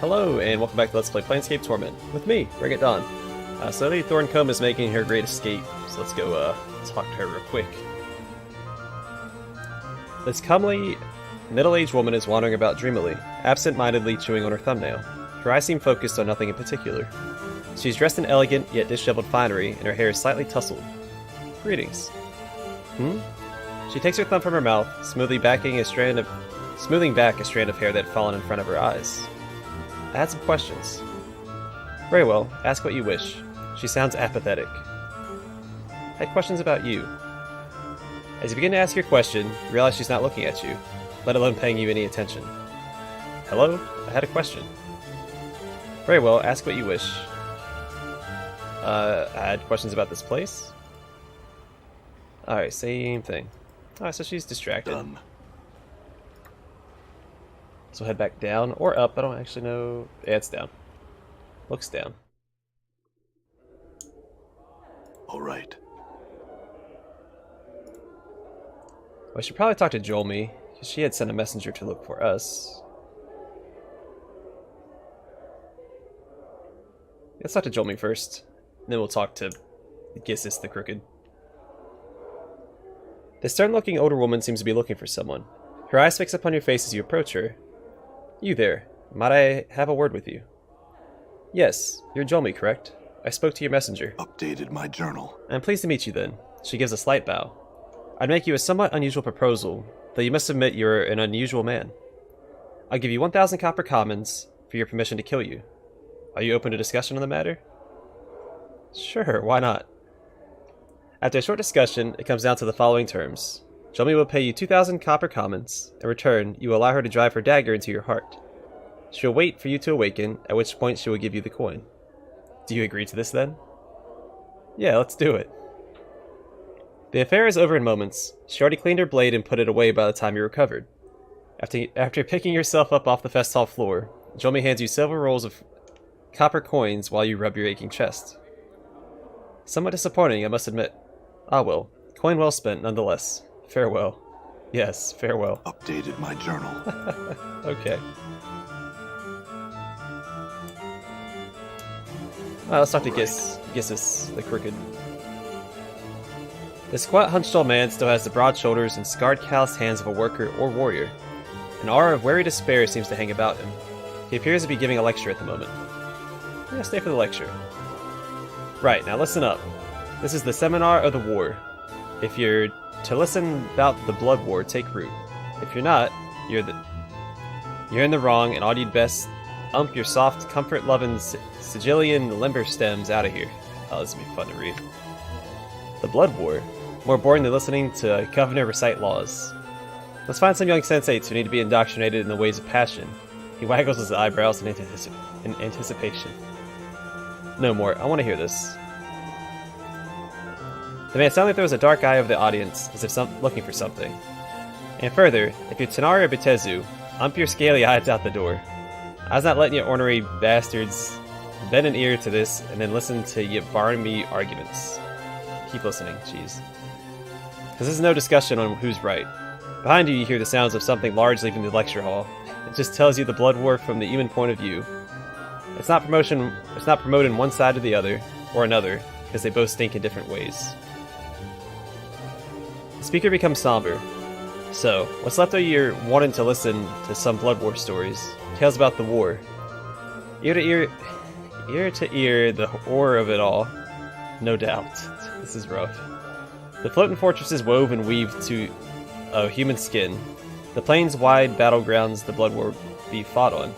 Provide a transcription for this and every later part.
Hello, and welcome back to Let's Play Planescape Torment with me, BringItDon. So Lady Thorncombe is making her great escape, so let's go talk to her real quick. This comely, middle-aged woman is wandering about dreamily, absent-mindedly chewing on her thumbnail. Her eyes seem focused on nothing in particular. She's dressed in elegant yet disheveled finery, and her hair is slightly tousled. Greetings. She takes her thumb from her mouth, smoothing back a strand of hair that had fallen in front of her eyes. I had some questions. Very well, ask what you wish. She sounds apathetic. I had questions about you. As you begin to ask your question, you realize she's not looking at you, let alone paying you any attention. Hello? I had a question. Very well, ask what you wish. I had questions about this place. Alright, same thing. Alright, so she's distracted. Done. So head back down or up. I don't actually know. Yeah, it's down. Looks down. All right. Well, I should probably talk to Jomi, because she had sent a messenger to look for us. Let's talk to Jomi first. And then we'll talk to Ky'Sir the Crooked. The stern-looking older woman seems to be looking for someone. Her eyes fix upon your face as you approach her. You there. Might I have a word with you? Yes, you're Jomi, correct? I spoke to your messenger. Updated my journal. I'm pleased to meet you then. She gives a slight bow. I'd make you a somewhat unusual proposal, though you must admit you're an unusual man. I'll give you 1,000 copper commons for your permission to kill you. Are you open to discussion on the matter? Sure, why not? After a short discussion, it comes down to the following terms. Jomi will pay you 2,000 copper commons. In return, you will allow her to drive her dagger into your heart. She will wait for you to awaken, at which point she will give you the coin. Do you agree to this then? Yeah, let's do it. The affair is over in moments. She already cleaned her blade and put it away by the time you recovered. After picking yourself up off the Festhall floor, Jomi hands you several rolls of copper coins while you rub your aching chest. Somewhat disappointing, I must admit. Ah well, coin well spent nonetheless. Farewell. Yes, farewell. Updated my journal. Okay. Let's talk to Ky'Sir the Crooked. The squat, hunched old man still has the broad shoulders and scarred, calloused hands of a worker or warrior. An aura of weary despair seems to hang about him. He appears to be giving a lecture at the moment. Yeah, stay for the lecture. Right, now listen up. This is the seminar of the war. If you're to listen about the blood war, take root. If you're not, you're in the wrong, and all you'd best ump your soft, comfort-loving Sigilian limber stems out of here. Oh, this will be fun to read. The blood war? More boring than listening to a governor recite laws. Let's find some young sensates who need to be indoctrinated in the ways of passion. He waggles his eyebrows in anticipation. No more. I want to hear this. The man suddenly throws a dark eye over the audience, as if looking for something. And further, if you're Tanari or Betezu, ump your scaly eyes out the door. I was not letting you ornery bastards bend an ear to this and then listen to you barmy arguments. Keep listening, jeez. Because this is no discussion on who's right. Behind you hear the sounds of something large leaving the lecture hall. It just tells you the blood war from the human point of view. It's not promoting one side or the other, or another, because they both stink in different ways. The speaker becomes somber. So, what's left of you wanting to listen to some blood war stories? Tales about the war. Ear to ear, the horror of it all. No doubt. This is rough. The floating fortresses wove and weaved to human skin. The plains wide battlegrounds the blood war be fought on.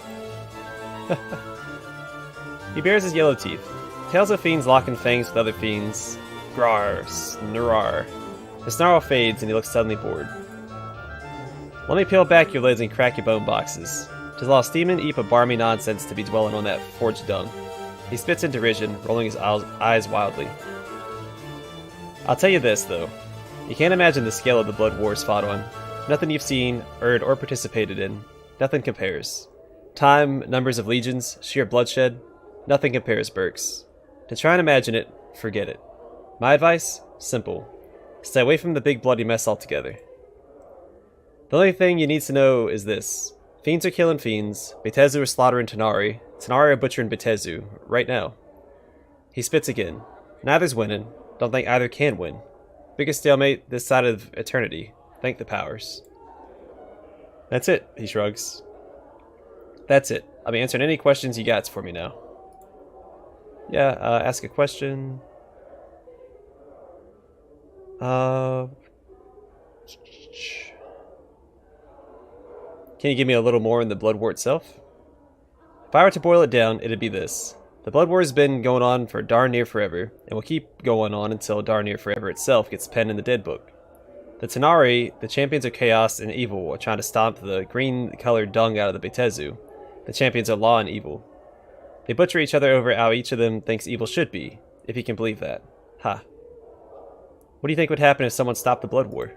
He bares his yellow teeth. Tales of fiends locking fangs with other fiends. Grar, snarr. The snarl fades and he looks suddenly bored. Let me peel back your lids and crack your bone boxes. 'Tis all steam and heap of barmy nonsense to be dwelling on that forged dung. He spits in derision, rolling his eyes wildly. I'll tell you this, though. You can't imagine the scale of the blood wars fought on. Nothing you've seen, heard, or participated in. Nothing compares. Time, numbers of legions, sheer bloodshed. Nothing compares, Burks. To try and imagine it, forget it. My advice? Simple. Stay away from the big bloody mess altogether. The only thing you need to know is this. Fiends are killing fiends, Bitezu are slaughtering Tanari, Tanari are butchering Bitezu, right now. He spits again. Neither's winning, don't think either can win. Biggest stalemate this side of eternity, thank the powers. That's it, he shrugs. That's it. I'll be answering any questions you got for me now. Yeah, ask a question. Can you give me a little more on the Blood War itself? If I were to boil it down, it'd be this. The Blood War has been going on for darn near forever, and will keep going on until darn near forever itself gets penned in the Dead Book. The Tanari, the champions of chaos and evil, are trying to stomp the green-colored dung out of the Bitezu. The champions of law and evil. They butcher each other over how each of them thinks evil should be, if you can believe that. Ha. What do you think would happen if someone stopped the Blood War?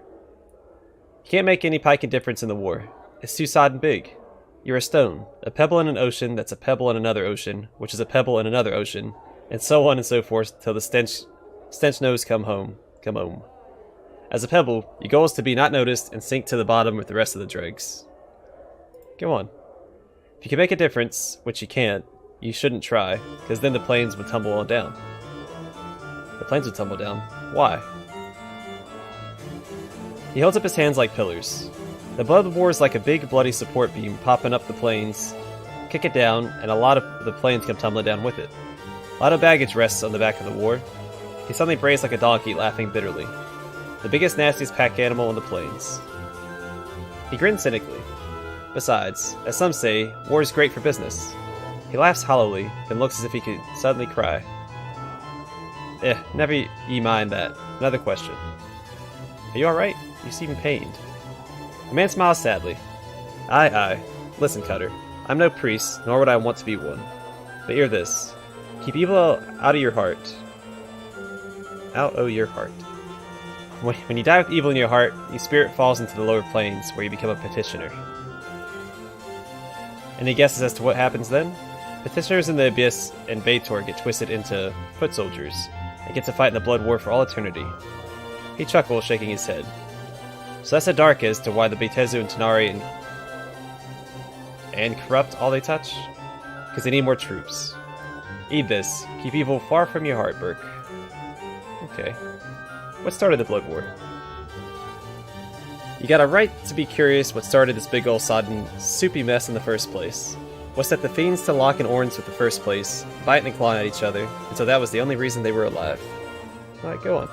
You can't make any piking difference in the war. It's too sodden big. You're a stone, a pebble in an ocean that's a pebble in another ocean, which is a pebble in another ocean, and so on and so forth till the stench nose come home. As a pebble, your goal is to be not noticed and sink to the bottom with the rest of the dregs. Go on. If you can make a difference, which you can't, you shouldn't try, because then the planes would tumble on down. The planes would tumble down. Why? He holds up his hands like pillars. The Blood War is like a big bloody support beam popping up the planes. Kick it down, and a lot of the planes come tumbling down with it. A lot of baggage rests on the back of the war. He suddenly brays like a donkey, laughing bitterly. The biggest, nastiest pack animal on the plains. He grins cynically. Besides, as some say, war is great for business. He laughs hollowly, then looks as if he could suddenly cry. Never ye mind that. Another question. Are you alright? You seem pained. The man smiles sadly. Aye. Listen, Cutter. I'm no priest, nor would I want to be one. But hear this. Keep evil out of your heart. Out o' your heart. When you die with evil in your heart, your spirit falls into the lower planes, where you become a petitioner. Any guesses as to what happens then? Petitioners in the Abyss and Baitor get twisted into foot soldiers, and get to fight in the Blood War for all eternity. He chuckles, shaking his head. So that's the dark as to why the Bitezu and Tanari and corrupt all they touch? Because they need more troops. Eat this. Keep evil far from your heart, Burke. Okay. What started the Blood War? You got a right to be curious what started this big ol' sodden, soupy mess in the first place. What set the fiends to lock in orange with the first place, biting and clawing at each other, until that was the only reason they were alive. Alright, go on.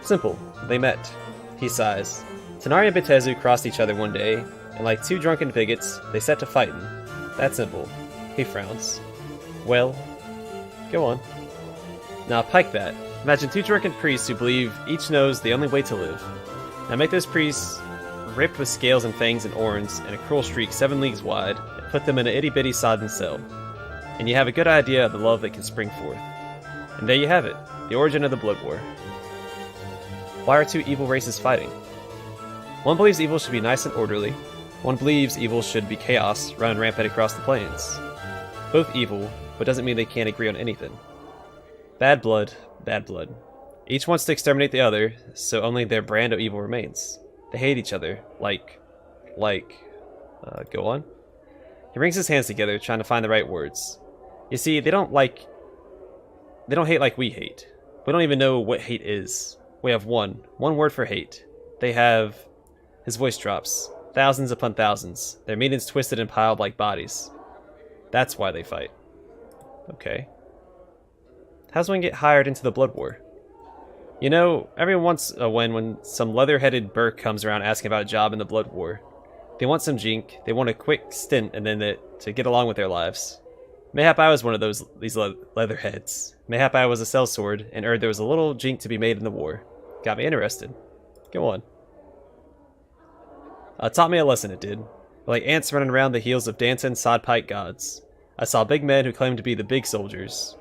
Simple. They met. He sighs. Tanari and Bitezu crossed each other one day, and like two drunken bigots, they set to fighting. That simple. He frowns. Well, go on. Now pike that. Imagine two drunken priests who believe each knows the only way to live. Now make those priests ripped with scales and fangs and horns and a cruel streak 7 leagues wide, and put them in an itty-bitty sodden cell. And you have a good idea of the love that can spring forth. And there you have it, the origin of the Blood War. Why are two evil races fighting? One believes evil should be nice and orderly. One believes evil should be chaos, running rampant across the plains. Both evil, but doesn't mean they can't agree on anything. Bad blood, bad blood. Each wants to exterminate the other, so only their brand of evil remains. They hate each other, go on? He wrings his hands together, trying to find the right words. You see, they don't hate like we hate. We don't even know what hate is. We have one word for hate. They have... His voice drops. Thousands upon thousands. Their meanings twisted and piled like bodies. That's why they fight. Okay. How's one get hired into the Blood War? You know, every once when some leather-headed Burke comes around asking about a job in the Blood War, they want some jink, they want a quick stint, and then to get along with their lives. Mayhap I was one of these leatherheads. Mayhap I was a sellsword, and there was a little jink to be made in the war. Got me interested. Go on. Taught me a lesson, it did. Like ants running around the heels of dancing sodpike gods. I saw big men who claimed to be big soldiers.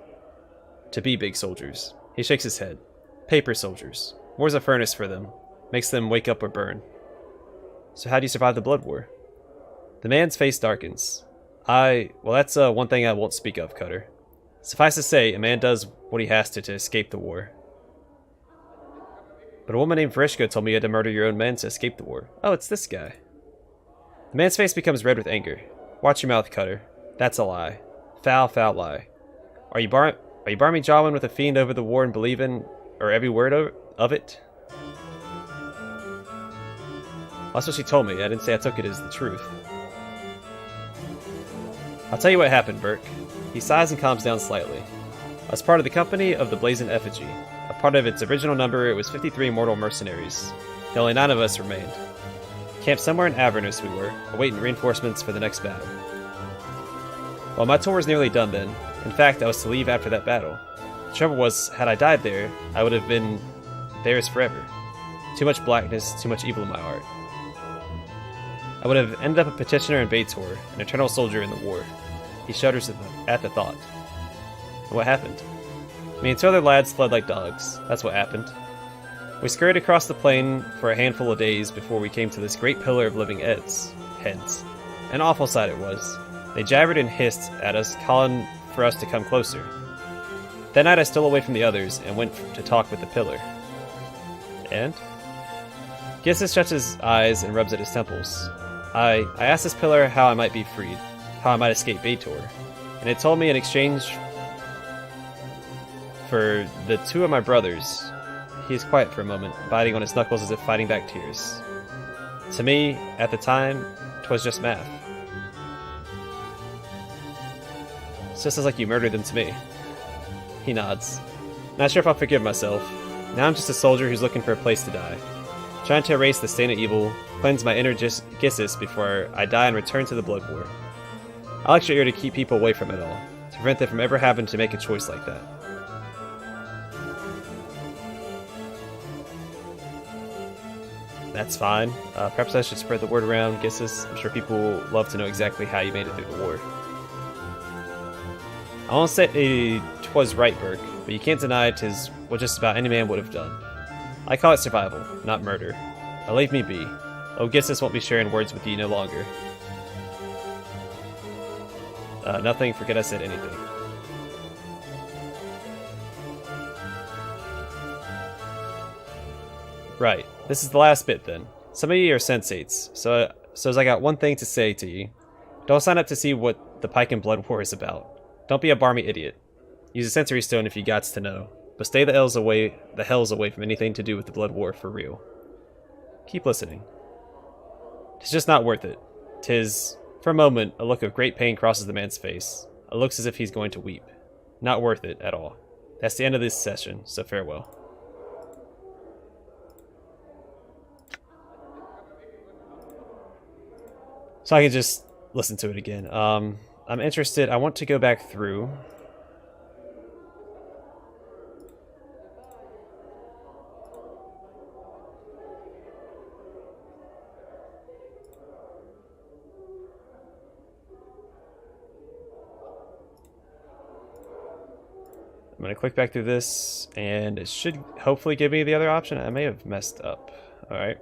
He shakes his head. Paper soldiers. War's a furnace for them. Makes them wake up or burn. So how do you survive the Blood War? The man's face darkens. Well, that's one thing I won't speak of, Cutter. Suffice to say, a man does what he has to escape the war. But a woman named Vrishka told me you had to murder your own men to escape the war. Oh, it's this guy. The man's face becomes red with anger. Watch your mouth, Cutter. That's a lie. Foul, foul lie. Are you barmy jawing with a fiend over the war and believe in, or every word of it? That's what she told me. I didn't say I took it as the truth. I'll tell you what happened, Burke. He sighs and calms down slightly. I was part of the company of the Blazing Effigy. A part of its original number, it was 53 mortal mercenaries. The only 9 of us remained. Camped somewhere in Avernus we were, awaiting reinforcements for the next battle. Well, my tour was nearly done then. In fact, I was to leave after that battle. The trouble was, had I died there, I would have been theirs forever. Too much blackness, too much evil in my heart. I would have ended up a petitioner in Baitor, an eternal soldier in the war. He shudders at the thought. And what happened? Me and 2 other lads fled like dogs. That's what happened. We scurried across the plain for a handful of days before we came to this great pillar of living heads. An awful sight it was. They jabbered and hissed at us, calling for us to come closer. That night I stole away from the others and went to talk with the pillar. And? Ky'Sir shuts his eyes and rubs at his temples. I asked this pillar how I might be freed, how I might escape Baitor, and it told me in exchange for the 2 of my brothers. He is quiet for a moment, biting on his knuckles as if fighting back tears. To me, at the time, 'twas just math. It's just as like you murdered them to me. He nods. Not sure if I'll forgive myself. Now I'm just a soldier who's looking for a place to die. Trying to erase the stain of evil, cleanse my inner Ky'Sir before I die and return to the Blood War. I lecture here to keep people away from it all, to prevent them from ever having to make a choice like that. That's fine. Perhaps I should spread the word around, Ky'Sir. I'm sure people will love to know exactly how you made it through the war. I won't say 'twas right, Burke, but you can't deny 'tis what just about any man would have done. I call it survival, not murder. Now leave me be. Old Ky'Sir won't be sharing words with you no longer. Nothing, forget I said anything. Right, this is the last bit then. Some of you are sensates, so as I got one thing to say to you. Don't sign up to see what the Pike and Blood War is about. Don't be a barmy idiot. Use a sensory stone if you gots to know, but stay the hells away from anything to do with the Blood War for real. Keep listening. 'Tis just not worth it. 'Tis, for a moment, a look of great pain crosses the man's face. It looks as if he's going to weep. Not worth it at all. That's the end of this session, so farewell. So I can just listen to it again. I'm interested. I want to go back through. I'm going to click back through this, and it should hopefully give me the other option. I may have messed up. Alright.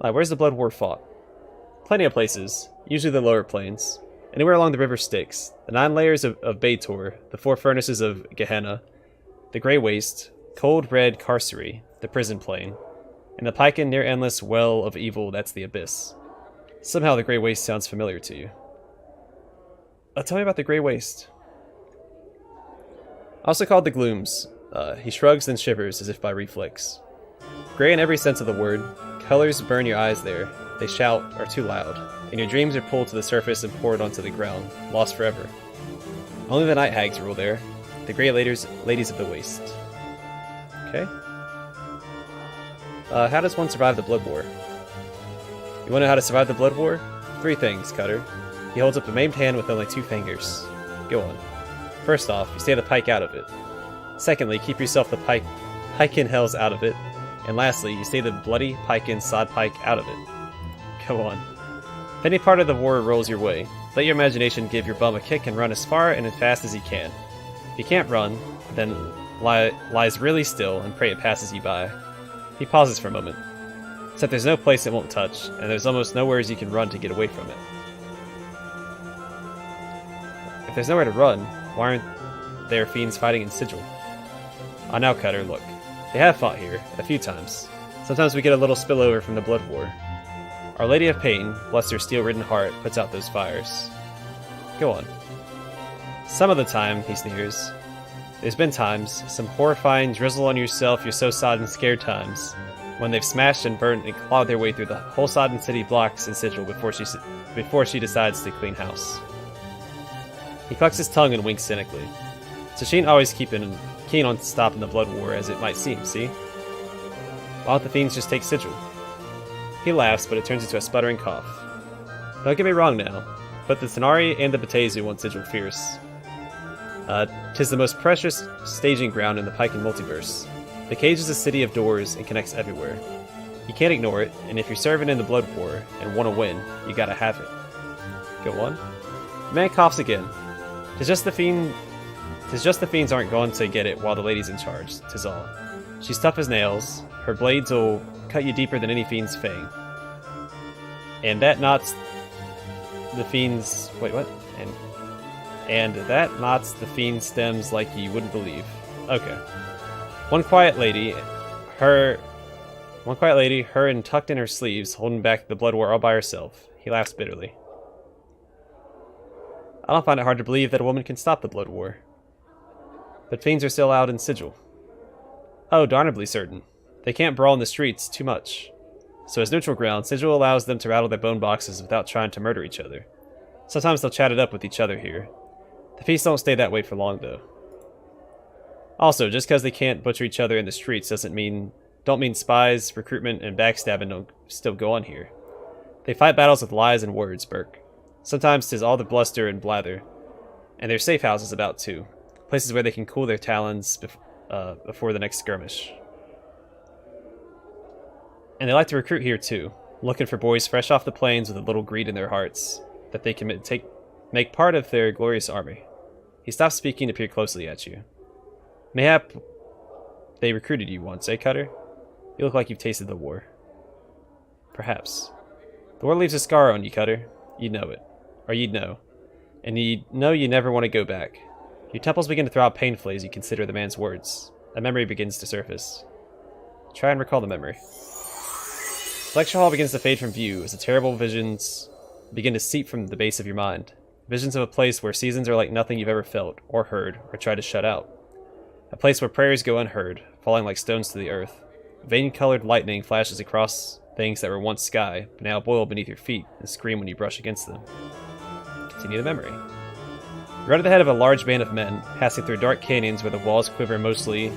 Where's the Blood War fought? Plenty of places, usually the lower plains. Anywhere along the river Styx, the 9 layers of Baitor, the 4 furnaces of Gehenna, the Grey Waste, cold red Ky'Sir, the prison plain, and the Piken near endless well of evil that's the Abyss. Somehow the Grey Waste sounds familiar to you. Tell me about the Grey Waste. Also called the Glooms. He shrugs then shivers as if by reflex. Grey in every sense of the word. Colors burn your eyes there. They shout, are too loud, and your dreams are pulled to the surface and poured onto the ground, lost forever. Only the night hags rule there, the Grey ladies of the Waste. Okay. How does one survive the Blood War? You want to know how to survive the Blood War? 3 things, Cutter. He holds up a maimed hand with only 2 fingers. Go on. First off, you stay the pike out of it. Secondly, keep yourself the pike-in hells out of it. And lastly, you stay the bloody pike-in sod pike out of it. Go on. If any part of the war rolls your way, let your imagination give your bum a kick and run as far and as fast as you can. If you can't run, then lies really still and pray it passes you by. He pauses for a moment. Except there's no place it won't touch, and there's almost nowhere you can run to get away from it. If there's nowhere to run, why aren't there fiends fighting in Sigil? Ah, now Cutter, look. They have fought here, a few times. Sometimes we get a little spillover from the Blood War. Our Lady of Pain, bless her steel-ridden heart, puts out those fires. Go on. Some of the time, he sneers. There's been times, some horrifying drizzle on yourself, you're so sodden scared times, when they've smashed and burnt and clawed their way through the whole sodden city blocks in Sigil before she decides to clean house. He clucks his tongue and winks cynically. So she ain't always keen on stopping the Blood War as it might seem, see? Why don't the fiends just take Sigil? He laughs, but it turns into a sputtering cough. Don't get me wrong now, but the Tenari and the Batezu want Sigil fierce. 'Tis the most precious staging ground in the Pike and multiverse. The cage is a city of doors and connects everywhere. You can't ignore it, and if you're serving in the Blood War and want to win, you gotta have it. Go on. The man coughs again. 'Tis just the fiends aren't going to get it while the lady's in charge, 'tis all. She's tough as nails, her blades'll cut you deeper than any fiend's fang. And that knots the fiend's... wait, what? And that knots the fiend's stems like you wouldn't believe. Okay. One quiet lady, her and tucked in her sleeves, holding back the Blood War all by herself. He laughs bitterly. I don't find it hard to believe that a woman can stop the Blood War. But fiends are still out in Sigil. Oh, darnably certain. They can't brawl in the streets too much. So as neutral ground, Sigil allows them to rattle their bone boxes without trying to murder each other. Sometimes they'll chat it up with each other here. The feasts don't stay that way for long, though. Also, just because they can't butcher each other in the streets don't mean spies, recruitment, and backstabbing don't still go on here. They fight battles with lies and words, Burke. Sometimes 'tis all the bluster and blather. And there's safe houses about, too. Places where they can cool their talons before the next skirmish. And they like to recruit here, too. Looking for boys fresh off the plains with a little greed in their hearts that they can make part of their glorious army. He stops speaking to peer closely at you. Mayhap they recruited you once, eh, Cutter? You look like you've tasted the war. Perhaps. The war leaves a scar on you, Cutter. You know it. Or you'd know. And you know you never want to go back. Your temples begin to throb painfully as you consider the man's words. A memory begins to surface. Try and recall the memory. The lecture hall begins to fade from view as the terrible visions begin to seep from the base of your mind. Visions of a place where seasons are like nothing you've ever felt, or heard, or tried to shut out. A place where prayers go unheard, falling like stones to the earth. Vein-colored lightning flashes across things that were once sky, but now boil beneath your feet and scream when you brush against them. Continue the memory. You're at the head of a large band of men, passing through dark canyons where the walls quiver moistly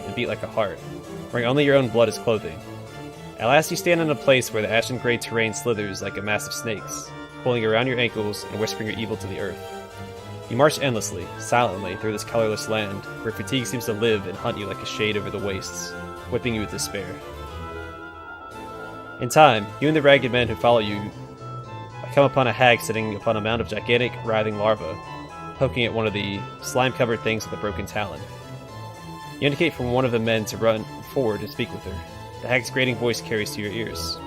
and beat like a heart, wearing only your own blood as clothing. At last you stand in a place where the ashen gray terrain slithers like a mass of snakes, pulling around your ankles and whispering your evil to the earth. You march endlessly, silently, through this colorless land, where fatigue seems to live and hunt you like a shade over the wastes, whipping you with despair. In time, you and the ragged men who follow you come upon a hag sitting upon a mound of gigantic, writhing larvae, poking at one of the slime-covered things with a broken talon. You indicate for one of the men to run forward and speak with her. The hag's grating voice carries to your ears.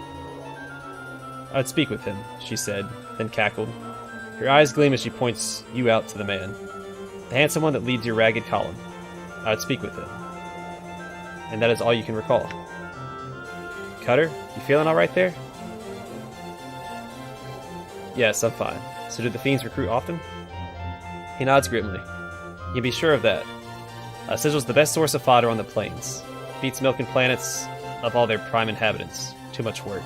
I would speak with him, she said, then cackled. Her eyes gleam as she points you out to the man, the handsome one that leads your ragged column. I would speak with him. And that is all you can recall. Cutter, you feeling alright there? Yes, I'm fine. So do the fiends recruit often? He nods grimly. You can be sure of that. Sigil's the best source of fodder on the plains. Beats milking planets of all their prime inhabitants. Too much work.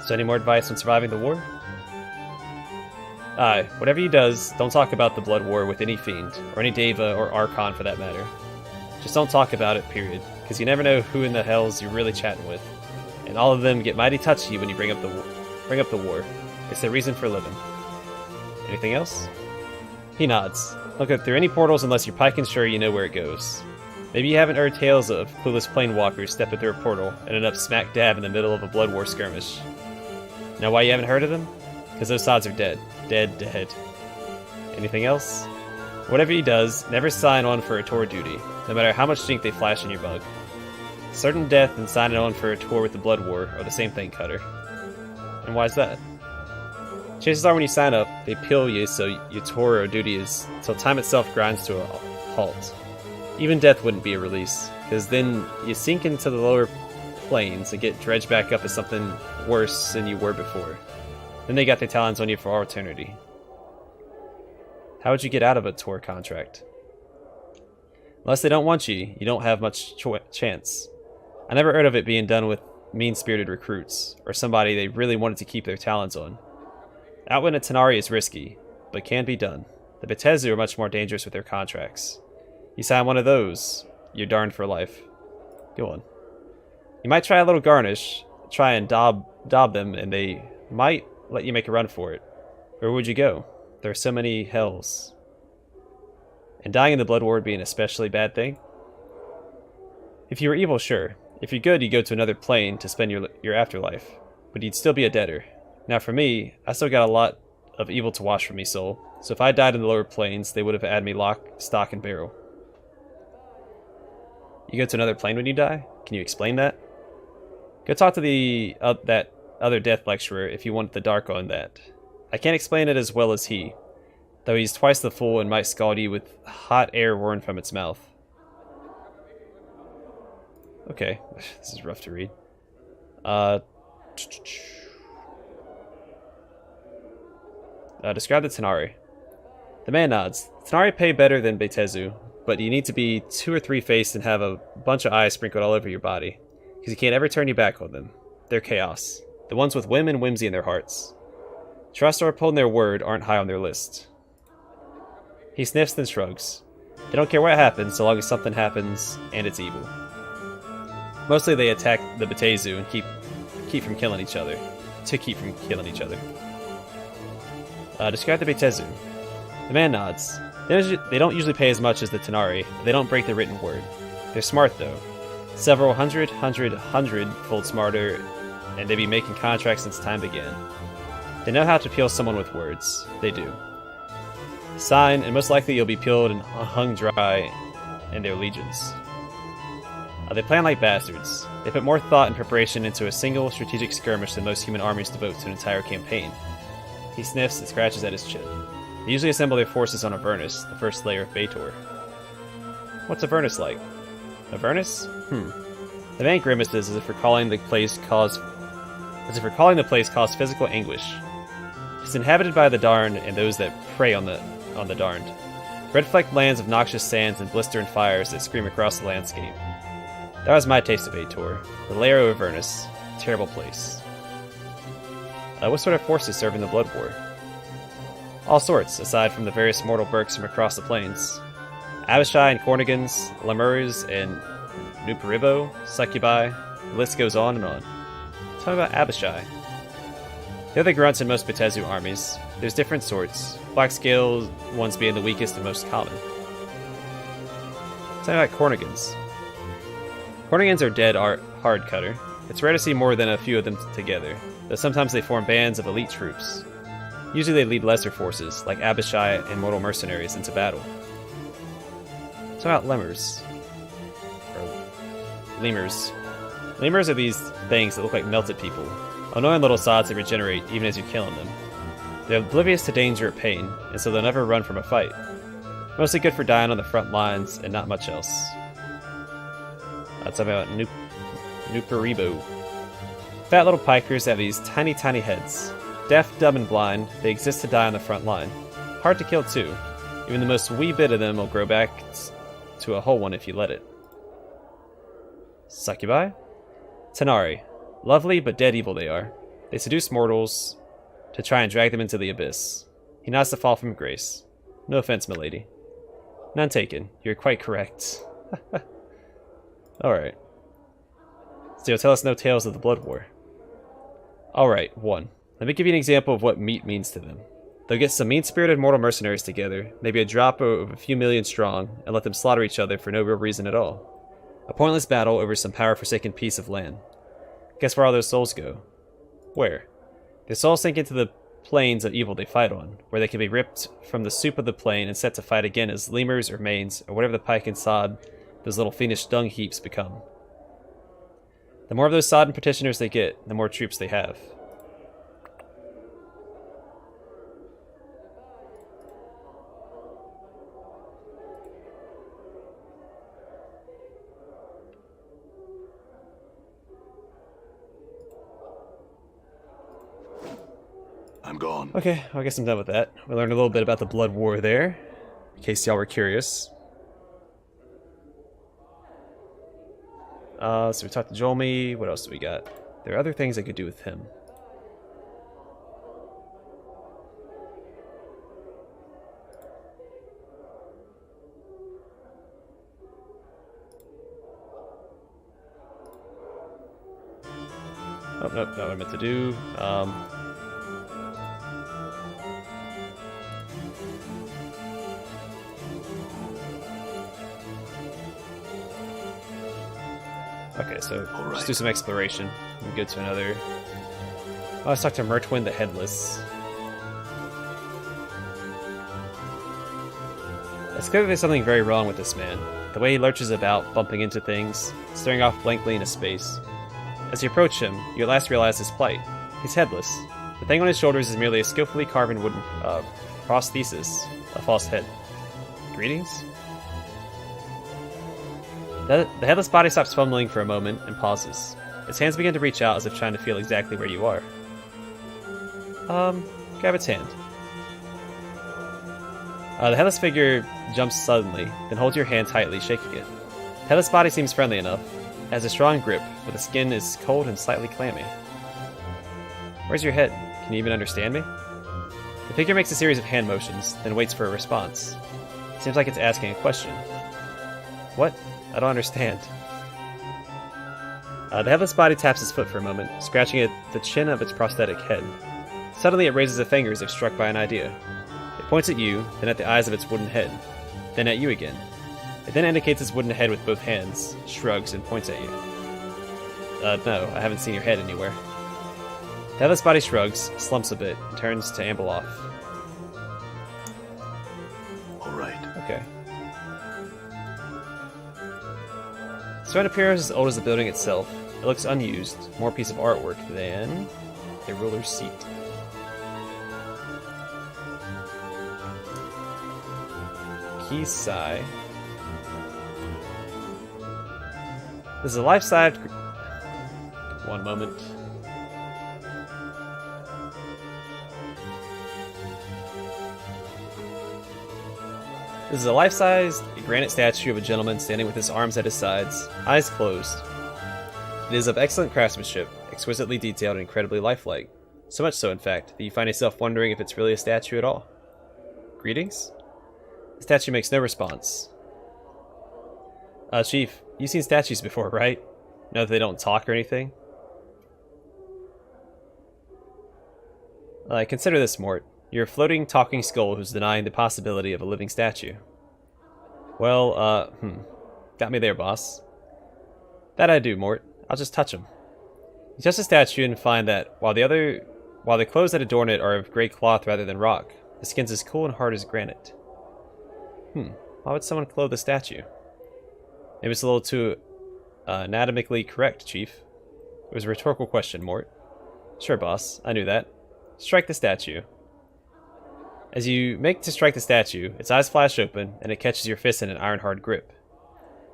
So any more advice on surviving the war? Aye, whatever he does, don't talk about the Blood War with any fiend, or any Deva or Archon for that matter. Just don't talk about it, period, because you never know who in the hells you're really chatting with. And all of them get mighty touchy when you bring up the war. It's their reason for living. Anything else? He nods. Don't go through any portals unless you're piking sure you know where it goes. Maybe you haven't heard tales of clueless planewalkers stepping through a portal and end up smack dab in the middle of a Blood War skirmish. Know why you haven't heard of them? Because those sods are dead. Dead. Anything else? Whatever he does, never sign on for a tour duty, no matter how much stink they flash in your bug. Certain death and signing on for a tour with the Blood War are the same thing, Cutter. And why's that? Chances are when you sign up, they peel you so your tour or duty is till time itself grinds to a halt. Even death wouldn't be a release, because then you sink into the lower planes and get dredged back up as something worse than you were before. Then they got their talons on you for all eternity. How would you get out of a tour contract? Unless they don't want you, you don't have much chance. I never heard of it being done with mean-spirited recruits, or somebody they really wanted to keep their talons on. Outwitting a Tenari is risky, but can be done. The Betezu are much more dangerous with their contracts. You sign one of those, you're darned for life. Go on. You might try a little garnish, try and daub them, and they might let you make a run for it. Where would you go? There are so many hells. And dying in the Blood War would be an especially bad thing? If you were evil, sure. If you're good, you go to another plane to spend your afterlife. But you'd still be a debtor. Now for me, I still got a lot of evil to wash from me, soul. So if I died in the lower planes, they would have had me lock, stock, and barrel. You go to another plane when you die? Can you explain that? Go talk to that other death lecturer if you want the dark on that. I can't explain it as well as he, though he's twice the fool and might scald you with hot air roaring from its mouth. Okay, this is rough to read. Describe the Tenari. The man nods. Tenari pay better than Betezu, but you need to be 2 or 3 faced and have a bunch of eyes sprinkled all over your body, because you can't ever turn your back on them. They're chaos. The ones with whim and whimsy in their hearts. Trust or uphold their word aren't high on their list. He sniffs then shrugs. They don't care what happens so long as something happens and it's evil. Mostly they attack the Betezu and keep from killing each other. Describe the Betezu. The man nods. They don't usually pay as much as the Tenari, but they don't break the written word. They're smart though. Several hundred-fold smarter, and they be making contracts since time began. They know how to peel someone with words. They do. Sign, and most likely you'll be peeled and hung dry in their legions. They plan like bastards. They put more thought and preparation into a single strategic skirmish than most human armies devote to an entire campaign. He sniffs and scratches at his chin. They usually assemble their forces on Avernus, the first layer of Baator. What's Avernus like? Avernus? The man grimaces as if recalling the place caused physical anguish. It's inhabited by the darned and those that prey on the darned. Red-flecked lands of noxious sands and blistering fires that scream across the landscape. That was my taste of Baator, the lair of Avernus. Terrible place. What sort of forces serve in the Blood War? All sorts, aside from the various mortal berks from across the plains. Abishai and Cornigans, Lemurs and Nuparibo, Succubi, the list goes on and on. Tell me about Abishai. They're the grunts in most Betezu armies. There's different sorts, black scale ones being the weakest and most common. Tell me about Cornigans. Cornigans are dead hard cutter. It's rare to see more than a few of them together, though sometimes they form bands of elite troops. Usually they lead lesser forces, like Abishai and mortal mercenaries, into battle. Tell me about Lemurs. Or Lemurs. Lemurs are these things that look like melted people. Annoying little sods that regenerate even as you're killing them. They're oblivious to danger or pain, and so they'll never run from a fight. Mostly good for dying on the front lines, and not much else. Let's talk about Nuparibo. Fat little pikers have these tiny heads. Deaf, dumb, and blind, they exist to die on the front line. Hard to kill too. Even the most wee bit of them will grow back to a whole one if you let it. Succubi? Tenari. Lovely but dead evil they are. They seduce mortals to try and drag them into the abyss. He nods to fall from grace. No offense, milady. None taken. You're quite correct. Alright. So you'll tell us no tales of the Blood War. Alright, 1. Let me give you an example of what meat means to them. They'll get some mean-spirited mortal mercenaries together, maybe a drop of a few million strong, and let them slaughter each other for no real reason at all. A pointless battle over some power-forsaken piece of land. Guess where all those souls go? Where? Their souls sink into the planes of evil they fight on, where they can be ripped from the soup of the plane and set to fight again as lemurs or manes, or whatever the pike and sod those little fiendish dung heaps become. The more of those sodden petitioners they get, the more troops they have. I'm gone. Okay, I guess I'm done with that. We learned a little bit about the Blood War there, in case y'all were curious. So we talked to Jomi. What else do we got? There are other things I could do with him. Oh, nope, not what I meant to do. Okay, so just do some exploration. We go to another. Oh, let's talk to Mertwin the Headless. It's clear there's something very wrong with this man. The way he lurches about, bumping into things, staring off blankly into space. As you approach him, you at last realize his plight. He's headless. The thing on his shoulders is merely a skillfully carved wooden prosthesis, a false head. Greetings? The headless body stops fumbling for a moment and pauses. Its hands begin to reach out as if trying to feel exactly where you are. Grab its hand. The headless figure jumps suddenly, then holds your hand tightly, shaking it. The headless body seems friendly enough. It has a strong grip, but the skin is cold and slightly clammy. Where's your head? Can you even understand me? The figure makes a series of hand motions, then waits for a response. It seems like it's asking a question. What? I don't understand. The headless body taps its foot for a moment, scratching at the chin of its prosthetic head. Suddenly it raises a finger as if struck by an idea. It points at you, then at the eyes of its wooden head, then at you again. It then indicates its wooden head with both hands, shrugs, and points at you. No, I haven't seen your head anywhere. The headless body shrugs, slumps a bit, and turns to amble off. Alright. Okay. This stone appears as old as the building itself. It looks unused, more a piece of artwork than a ruler's seat. Qui-sai. This is a life-size... One moment. This is a life-sized granite statue of a gentleman standing with his arms at his sides, eyes closed. It is of excellent craftsmanship, exquisitely detailed and incredibly lifelike. So much so, in fact, that you find yourself wondering if it's really a statue at all. Greetings? The statue makes no response. Chief, you've seen statues before, right? Know that they don't talk or anything? Consider this, Mort. You're a floating, talking skull who's denying the possibility of a living statue. Well, got me there, boss. That I do, Mort. I'll just touch him. You touch the statue and find that, while the clothes that adorn it are of gray cloth rather than rock, the skin's as cool and hard as granite. Why would someone clothe the statue? Maybe it's a little too anatomically correct, Chief. It was a rhetorical question, Mort. Sure, boss. I knew that. Strike the statue. As you make to strike the statue, its eyes flash open, and it catches your fist in an iron-hard grip.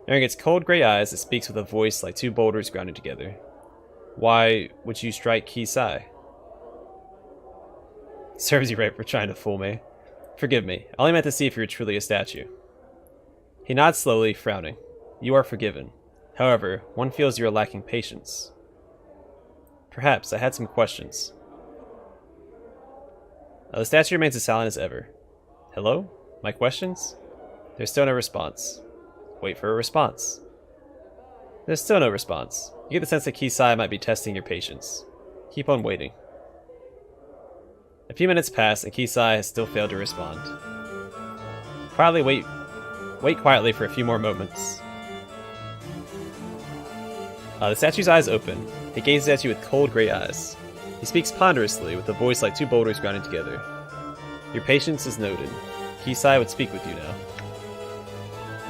Knowing its cold gray eyes, it speaks with a voice like two boulders grounded together. Why would you strike qui-sai? Serves you right for trying to fool me. Forgive me. I only meant to see if you were truly a statue. He nods slowly, frowning. You are forgiven. However, one feels you are lacking patience. Perhaps I had some questions. The statue remains as silent as ever. Hello? My questions? There's still no response. Wait for a response. There's still no response. You get the sense that qui-sai might be testing your patience. Keep on waiting. A few minutes pass, and qui-sai has still failed to respond. Quietly wait quietly for a few more moments. The statue's eyes open. He gazes at you with cold gray eyes. He speaks ponderously, with a voice like two boulders grounded together. Your patience is noted. Qui-sai would speak with you now.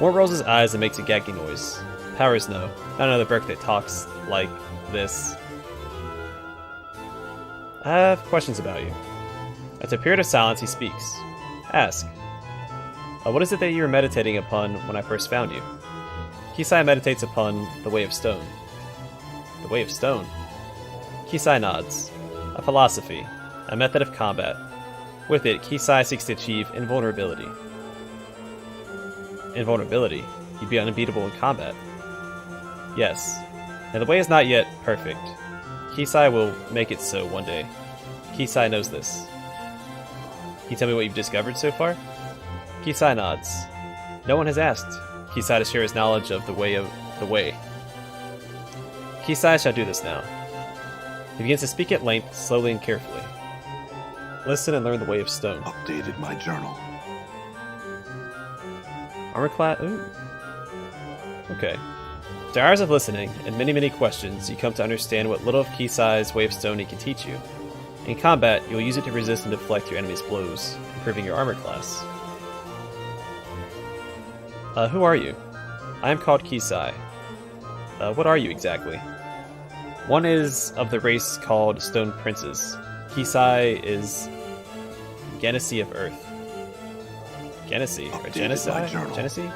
Mort rolls his eyes and makes a gagging noise. Powers no. Not another Burke that talks like this. I have questions about you. After a period of silence, he speaks. Ask. What is it that you were meditating upon when I first found you? Qui-sai meditates upon the Way of Stone. The Way of Stone? Qui-sai nods. A philosophy. a method of combat. With it, qui-sai seeks to achieve invulnerability. Invulnerability? You'd be unbeatable in combat. Yes. Now the way is not yet perfect. Qui-sai will make it so one day. Qui-sai knows this. Can you tell me what you've discovered so far? Qui-sai nods. No one has asked Qui-sai to share his knowledge of the way. Qui-sai shall do this now. He begins to speak at length, slowly and carefully. Listen and learn the way of stone. Updated my journal. Armor class. Ooh. Okay. After hours of listening and many, many questions, you come to understand what little of Qui-sai's way of stone he can teach you. In combat, you'll use it to resist and deflect your enemy's blows, improving your armor class. Who are you? I am called Qui-sai. What are you exactly? One is of the race called Stone Princes. Qui-sai is Genesi of Earth. Genesi? Or Genesi? Genesi?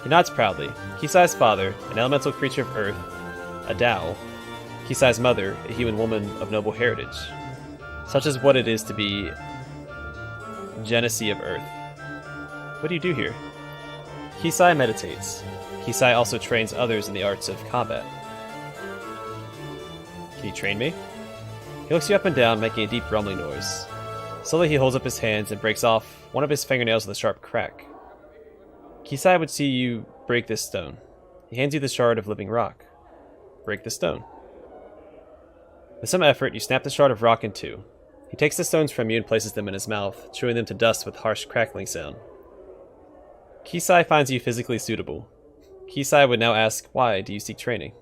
He nods proudly. Qui-sai's father, an elemental creature of Earth, a Dao. Qui-sai's mother, a human woman of noble heritage. Such is what it is to be Genesi of Earth. What do you do here? Qui-sai meditates. Qui-sai also trains others in the arts of combat. Can you train me? He looks you up and down, making a deep rumbling noise. Slowly he holds up his hands and breaks off one of his fingernails with a sharp crack. Qui-sai would see you break this stone. He hands you the shard of living rock. Break the stone. With some effort, you snap the shard of rock in two. He takes the stones from you and places them in his mouth, chewing them to dust with harsh crackling sound. Qui-sai finds you physically suitable. Qui-sai would now ask, why do you seek training?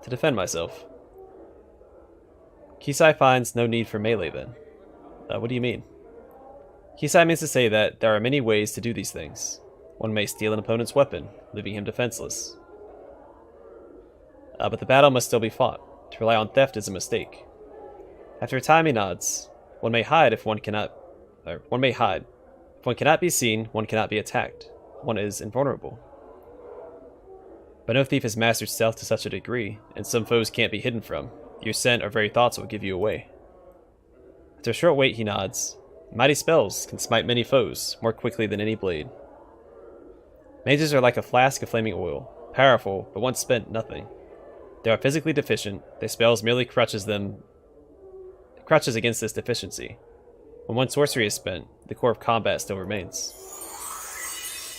To defend myself. Qui-sai finds no need for melee then. What do you mean? Qui-sai means to say that there are many ways to do these things. One may steal an opponent's weapon, leaving him defenseless. But the battle must still be fought. To rely on theft is a mistake. After a time he nods. One may hide if one cannot... one may hide. If one cannot be seen, one cannot be attacked. One is invulnerable. But no thief has mastered stealth to such a degree, and some foes can't be hidden from. Your scent or very thoughts will give you away. After a short wait he nods. Mighty spells can smite many foes, more quickly than any blade. Mages are like a flask of flaming oil. Powerful, but once spent, nothing. They are physically deficient. Their spells merely crutches against this deficiency. When one sorcery is spent, the core of combat still remains.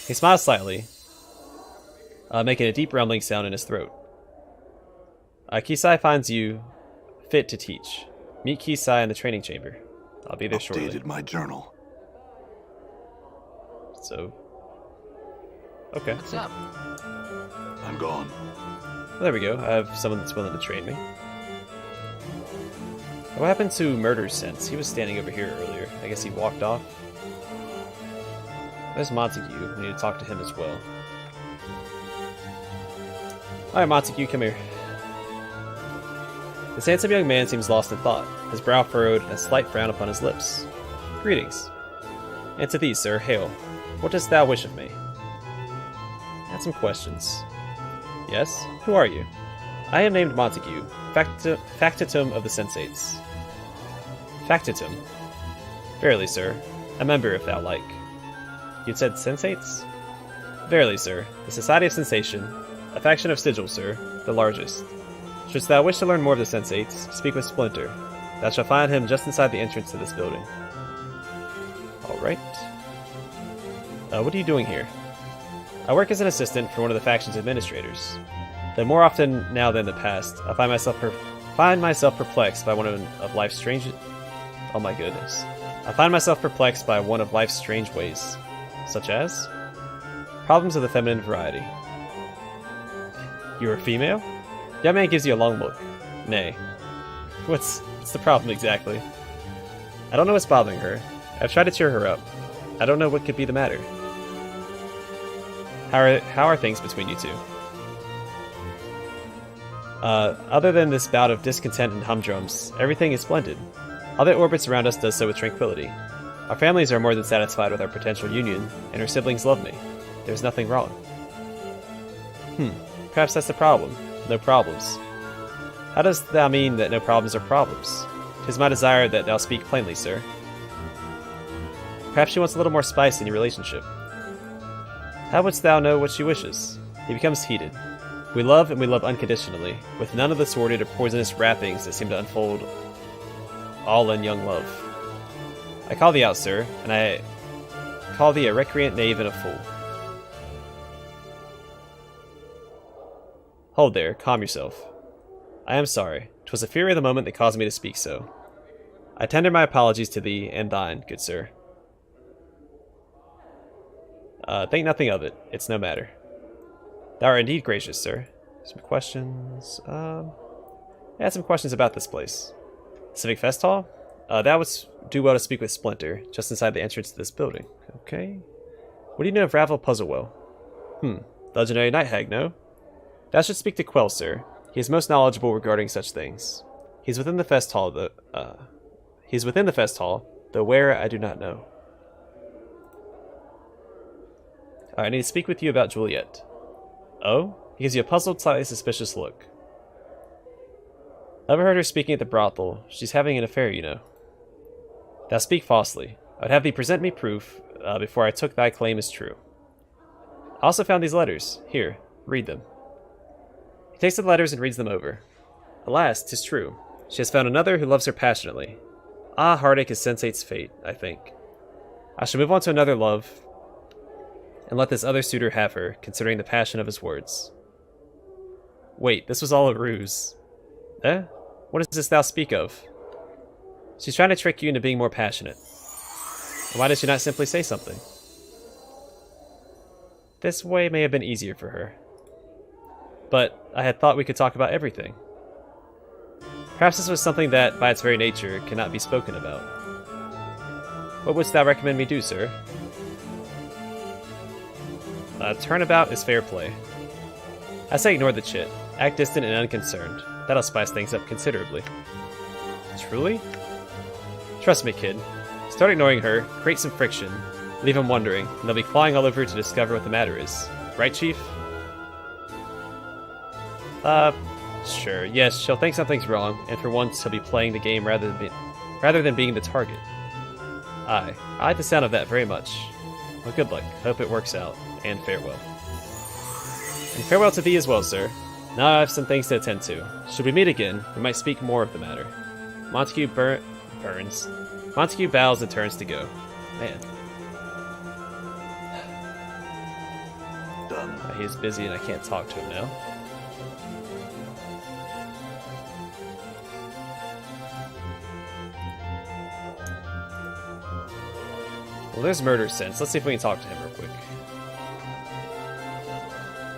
He smiles slightly, making a deep rumbling sound in his throat. Qui-sai finds you fit to teach. Meet Qui-sai in the training chamber. I'll be there shortly. Updated my journal. So... okay. What's up? I'm gone. Well, there we go. I have someone that's willing to train me. What happened to Murder's Sense? He was standing over here earlier. I guess he walked off. There's Montague. We need to talk to him as well. Alright, Montague, come here. This handsome young man seems lost in thought, his brow furrowed and a slight frown upon his lips. Greetings. And to thee, sir, hail. What dost thou wish of me? I had some questions. Yes? Who are you? I am named Montague, factotum of the Sensates. Factotum? Verily, sir. A member, if thou like. You said Sensates? Verily, sir. The Society of Sensation. A faction of Sigil, sir. The largest. Shouldst thou wish to learn more of the Sensates, speak with Splinter. Thou shalt find him just inside the entrance to this building. Alright. What are you doing here? I work as an assistant for one of the faction's administrators. Though more often now than in the past, I find myself perplexed by one of life's strange... oh my goodness. I find myself perplexed by one of life's strange ways. Such as? Problems of the feminine variety. You're a female? The young man gives you a long look. Nay. What's the problem exactly? I don't know what's bothering her. I've tried to cheer her up. I don't know what could be the matter. How are things between you two? Other than this bout of discontent and humdrums, everything is splendid. All that orbits around us does so with tranquility. Our families are more than satisfied with our potential union, and our siblings love me. There's nothing wrong. Perhaps that's the problem. No problems. How does that mean that no problems are problems? 'Tis my desire that thou speak plainly, sir. Perhaps she wants a little more spice in your relationship. How wouldst thou know what she wishes? He becomes heated. We love and we love unconditionally, with none of the sordid or poisonous wrappings that seem to unfold all in young love. I call thee out, sir, and I call thee a recreant knave and a fool. Hold there, calm yourself. I am sorry. 'Twas the fury of the moment that caused me to speak so. I tender my apologies to thee and thine, good sir. Think nothing of it. It's no matter. Thou art indeed gracious, sir. Some questions. I had some questions about this place. Civic Festhall? That would do well to speak with Splinter, just inside the entrance to this building. Okay. What do you know of Ravel Puzzlewell? Legendary night hag, no? Thou should speak to Quell, sir. He is most knowledgeable regarding such things. He's within the Festhall, though where I do not know. I need to speak with you about Juliet. Oh? He gives you a puzzled, slightly suspicious look. I overheard her speaking at the brothel. She's having an affair, you know. Thou speak falsely. I would have thee present me proof before I took thy claim as true. I also found these letters. Here, read them. He takes the letters and reads them over. Alas, 'tis true. She has found another who loves her passionately. Ah, heartache is sensate's fate, I think. I shall move on to another love, and let this other suitor have her, considering the passion of his words. Wait, this was all a ruse. Eh? What is this thou speak of? She's trying to trick you into being more passionate. And why did she not simply say something? This way may have been easier for her. But I had thought we could talk about everything. Perhaps this was something that, by its very nature, cannot be spoken about. What wouldst thou recommend me do, sir? Turnabout is fair play. I say ignore the chit. Act distant and unconcerned. That'll spice things up considerably. Truly? Trust me, kid. Start ignoring her, create some friction, leave him wondering, and they'll be clawing all over to discover what the matter is. Right, Chief? Sure. Yes, she'll think something's wrong, and for once he'll be playing the game rather than being the target. Aye, I like the sound of that very much. Well, good luck. Hope it works out, and farewell. And farewell to thee as well, sir. Now I have some things to attend to. Should we meet again, we might speak more of the matter. Montague burns. Montague bows and turns to go. Man. Done. He is busy and I can't talk to him now. Well, there's murder sense. Let's see if we can talk to him real quick.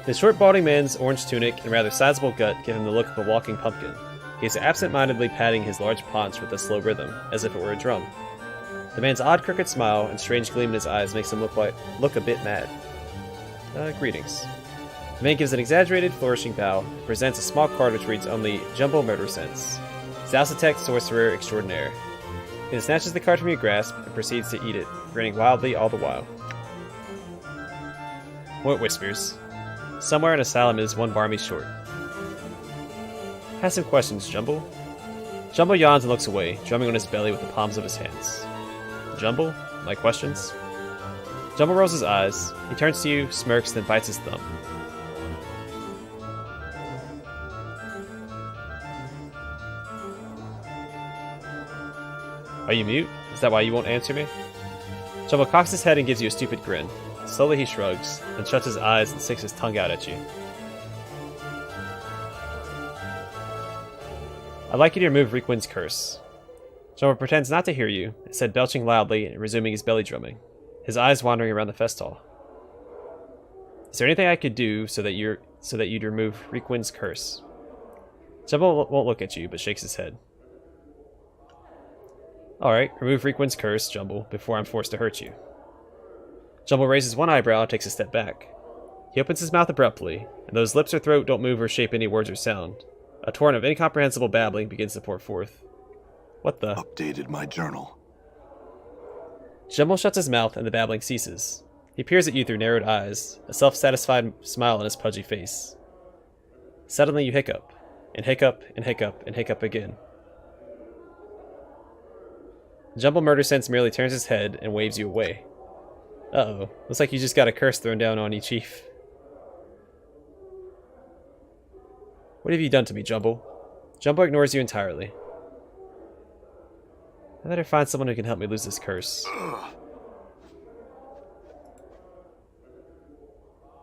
His short, balding man's orange tunic and rather sizable gut give him the look of a walking pumpkin. He is absent-mindedly patting his large paunch with a slow rhythm, as if it were a drum. The man's odd, crooked smile and strange gleam in his eyes makes him look a bit mad. Greetings. The man gives an exaggerated, flourishing bow and presents a small card which reads only Jumble Murder Sense. Zausatec Sorcerer Extraordinaire. He then snatches the card from your grasp and proceeds to eat it, grinning wildly all the while. What whispers? Somewhere an asylum is one barmy short. Have some questions, Jumble. Jumble yawns and looks away, drumming on his belly with the palms of his hands. Jumble? My questions? Jumble rolls his eyes. He turns to you, smirks, then bites his thumb. Are you mute? Is that why you won't answer me? Jumble cocks his head and gives you a stupid grin. Slowly he shrugs, then shuts his eyes and sticks his tongue out at you. I'd like you to remove Reekwyn's curse. Jumble pretends not to hear you, instead belching loudly and resuming his belly drumming, his eyes wandering around the Festhall. Is there anything I could do so that you'd remove Reekwyn's curse? Jumble won't look at you, but shakes his head. Alright, remove Reekwyn's curse, Jumble, before I'm forced to hurt you. Jumble raises one eyebrow and takes a step back. He opens his mouth abruptly, and though his lips or throat don't move or shape any words or sound, a torrent of incomprehensible babbling begins to pour forth. What the? Updated my journal. Jumble shuts his mouth and the babbling ceases. He peers at you through narrowed eyes, a self-satisfied smile on his pudgy face. Suddenly you hiccup, and hiccup, and hiccup, and hiccup again. Jumble Murder Sense merely turns his head and waves you away. Uh-oh. Looks like you just got a curse thrown down on you, Chief. What have you done to me, Jumble? Jumble ignores you entirely. I better find someone who can help me lose this curse.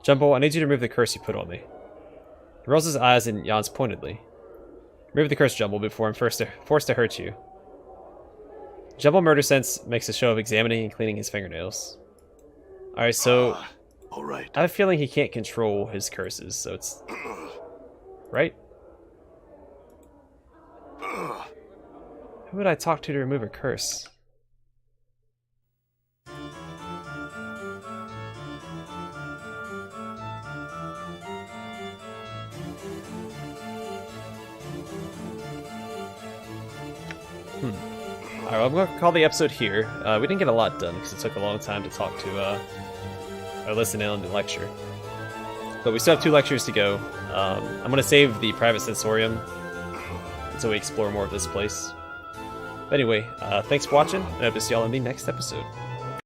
Jumble, I need you to remove the curse you put on me. He rolls his eyes and yawns pointedly. Remove the curse, Jumble, before I'm forced to hurt you. Jumble Murder Sense makes a show of examining and cleaning his fingernails. Alright, so... All right. I have a feeling he can't control his curses, so it's... Right? Who would I talk to remove a curse? Alright, well, I'm going to call the episode here. We didn't get a lot done because it took a long time to talk to, or listen in on the lecture. But we still have 2 lectures to go. I'm going to save the private sensorium until we explore more of this place. But anyway, thanks for watching, and I hope to see y'all in the next episode.